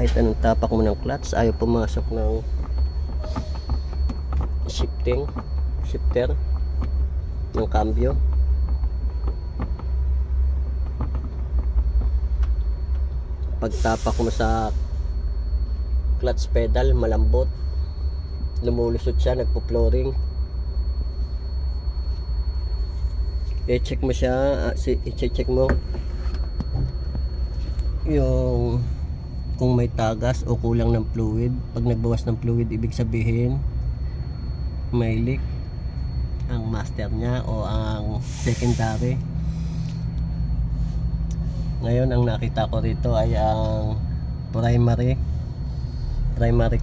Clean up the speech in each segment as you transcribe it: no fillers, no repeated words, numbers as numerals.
kahit anong tapak mo ng clutch, ayaw pumasok ng shifter ng cambio. Pag tapak mo sa clutch pedal, malambot, lumulusot siya, nagpo-flooring. I-check mo siya, i-check mo yung kung may tagas o kulang ng fluid. Pag nagbawas ng fluid, ibig sabihin may leak ang master niya o ang secondary. Ngayon ang nakita ko rito ay ang primary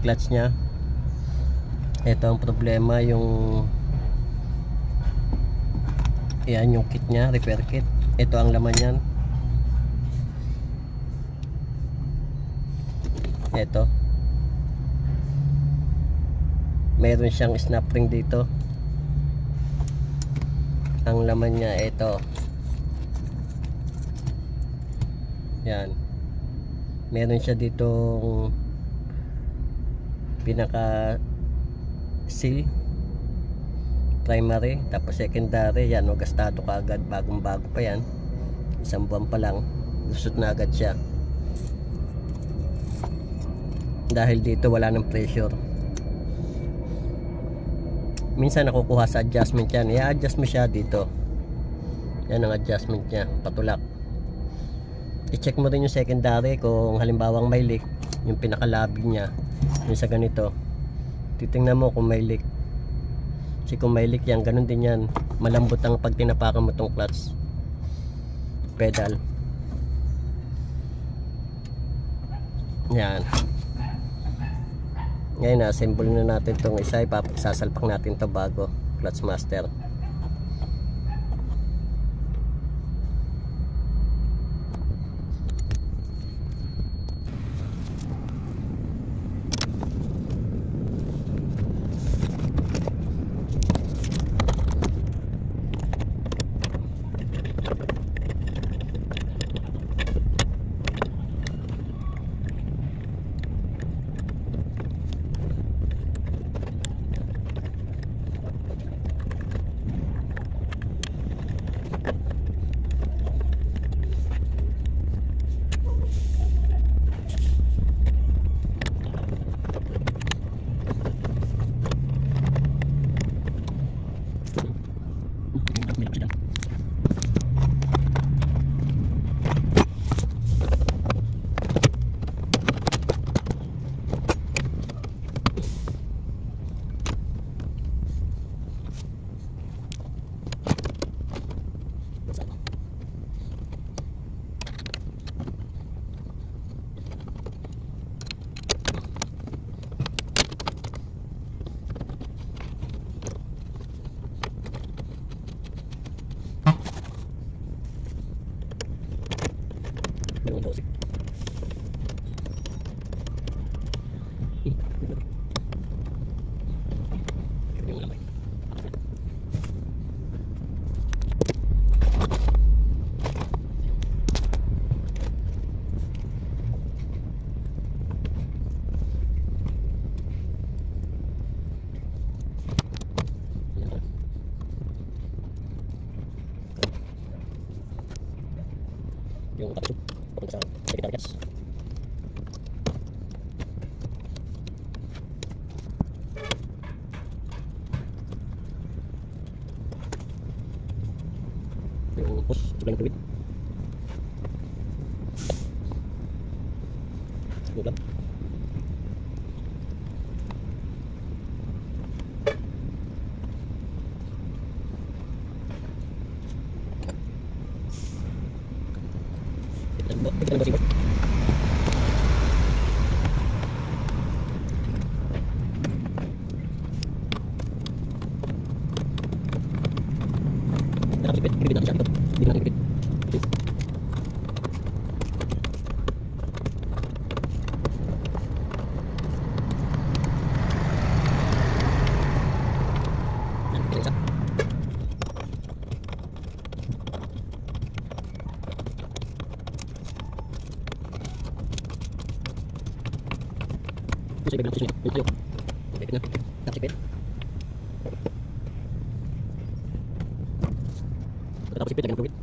clutch niya. Ito ang problema, yung yan yung kit niya, repair kit. Ito ang laman niyan. Ito, meron siyang snap ring dito. Ang laman niya ito, yan, meron siya ditong pinaka seal primary, tapos secondary. Yan o, gastado ka agad, bagong bago pa yan, isang buwan pa lang lusot na agad siya dahil dito wala ng pressure. Minsan nakukuha sa adjustment yan, i-adjust mo siya dito. Yan ang adjustment niya, patulak. I-check mo rin yung secondary kung halimbawang may leak, yung pinakalabi niya, yung sa ganito, titingnan mo kung may leak. Kasi kung may leak yan, ganun din yan, malambot ang pag tinapakan mo tong clutch pedal. Yan. Ngayon na-assemble na natin itong isa, sasalpak natin to bago clutch master. Yung kapit papunta sa secondary gas. Yung hose supply ng fluid. Bulan. Kita na ba siya? Nakapit, kibit natin siya ito. Hindi na kibit. Kasi bilang susunod. Yun tayo. Okay, na. Tapos ipit. Tapos ipit, lagyan ng tuwid.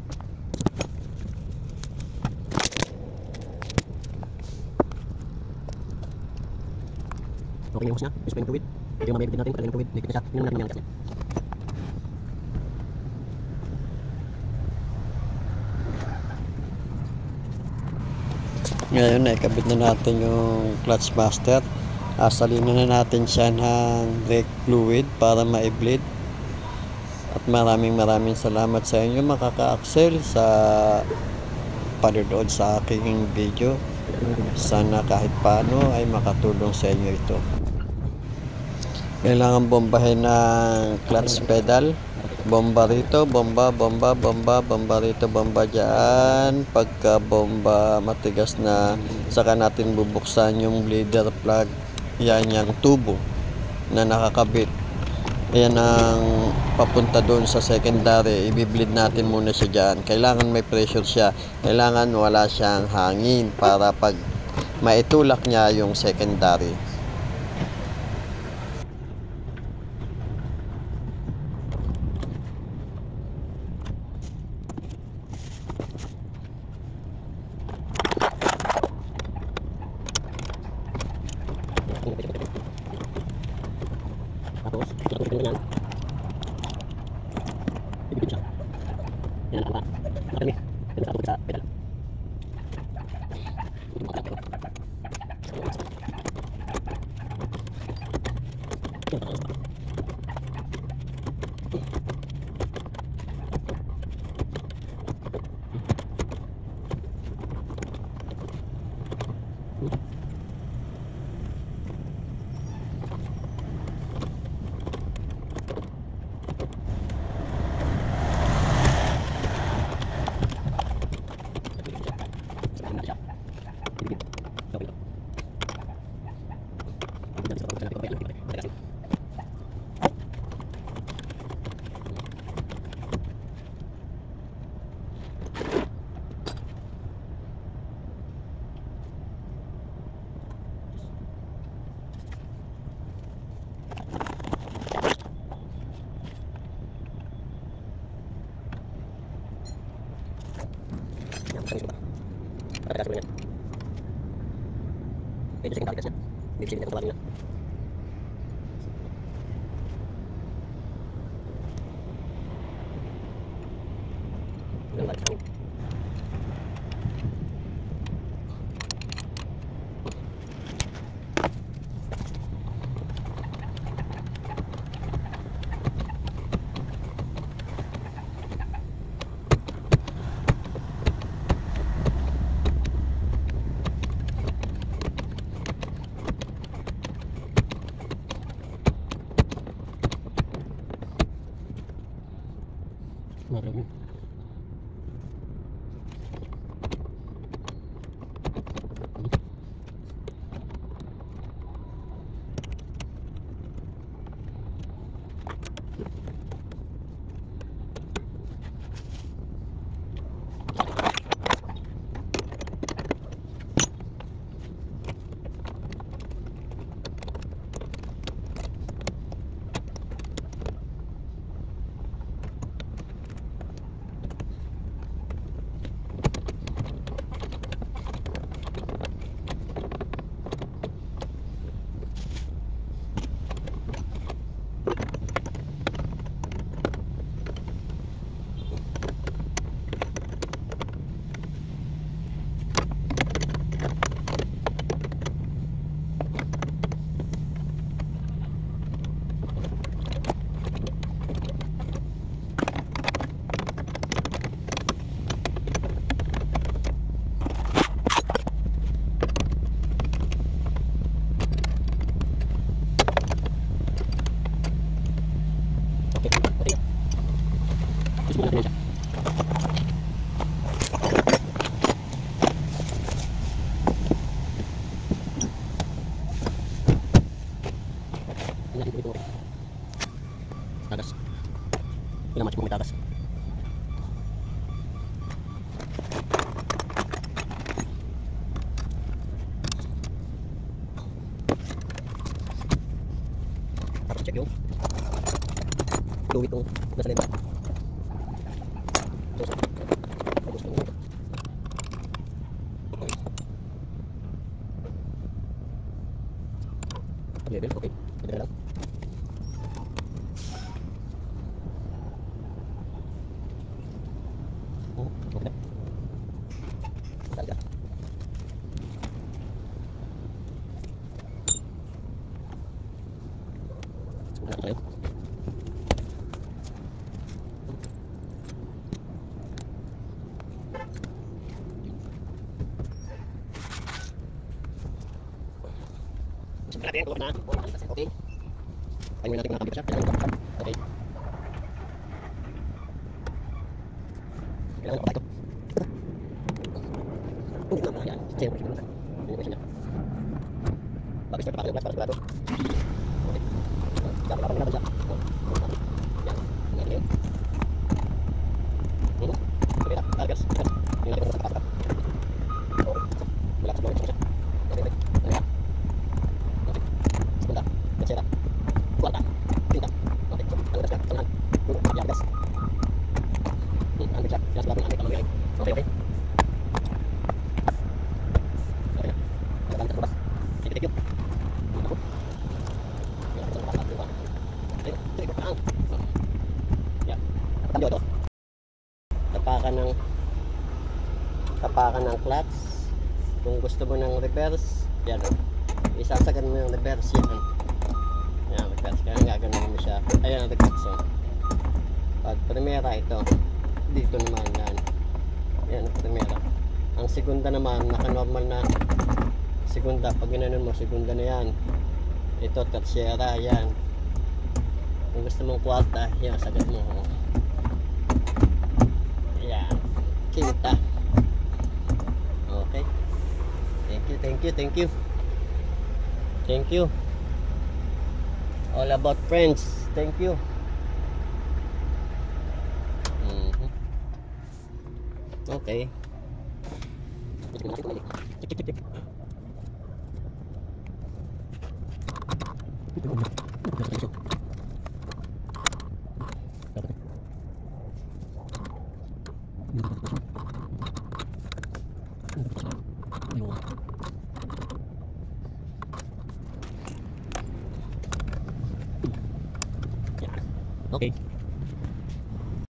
Okay na yung hose niya. Yung spray ng tuwid. Hindi yung mamaya natin. Lagyan ng tuwid. Likit na siya. Inom natin mamaya ang gas niya. Ngayon ikabit na natin yung clutch master. Asalinin na natin siya ng brake fluid para ma-bleed. At maraming salamat sa inyo mga ka-Axel sa panonood sa aking video. Sana kahit paano ay makatulong sa inyo ito. Kailangan bombahin ng clutch pedal. Bomba rito, bomba rito, bomba dyan. Pagka bomba matigas na, saka natin bubuksan yung bleeder plug. Yan yung tubo na nakakabit. Yan ang papunta doon sa secondary. Ibibleed natin muna siya dyan. Kailangan may pressure siya. Kailangan wala siyang hangin para pag maitulak niya yung secondary. Tapos, ito na yan. Ibigin siya. Yan ang tama. Nakatami. Yan sa sa pedal. Ito mga kapero. Ada kasih banyak. Itu saya kasih. Di sini kita kembali. Marami. Tagas. Ilang match mo may tagas. tuwid itong nasa lenta. Level, okay. Ito na lang. Okay na. Talaga. Wala tayo. Natin, tuwag na. Okay. Tayo muna natin kung nakabit pa siya. Okay. Kailangan ako tayo. Hindi na, yan. Siyempre, hindi na. Hindi na siya. Bakit siya kapag para sigurado. Okay. Dapat natin siya. Yan. Yan. Okay na. Targas. Yung natin kung sa kapag. Okay. Relax mo. Okay. Okay. Okay. Segunda, tercera, cuarta, quinta. Okay, ang gas ka, samahan. Yan, gas. Ang gas, yan, sabatin, ang gas, okay, okay. Okay na. Ang gas, labas. Thank you. Ako. Yan, ang gas, labas. Okay, sige, ang. Yan. Cambio ito. Tapakan ng clutch. Kung gusto mo ng reverse, yan. Isasagan mo yung reverse yan. Yan, reverse. Kaya gaganon mo siya. Ayan ang reverse. So, pag primera ito, dito naman yan. Yan ang primera. Ang segunda naman, naka-normal na segunda. Pag ginanon mo, segunda na yan. Ito, tercera, yan. Kung gusto mong kwarta, yan, sagad mo. Yan. Quinta. Okay. Thank you, thank you, thank you. Thank you. All about friends. Thank you. Okay. Okay.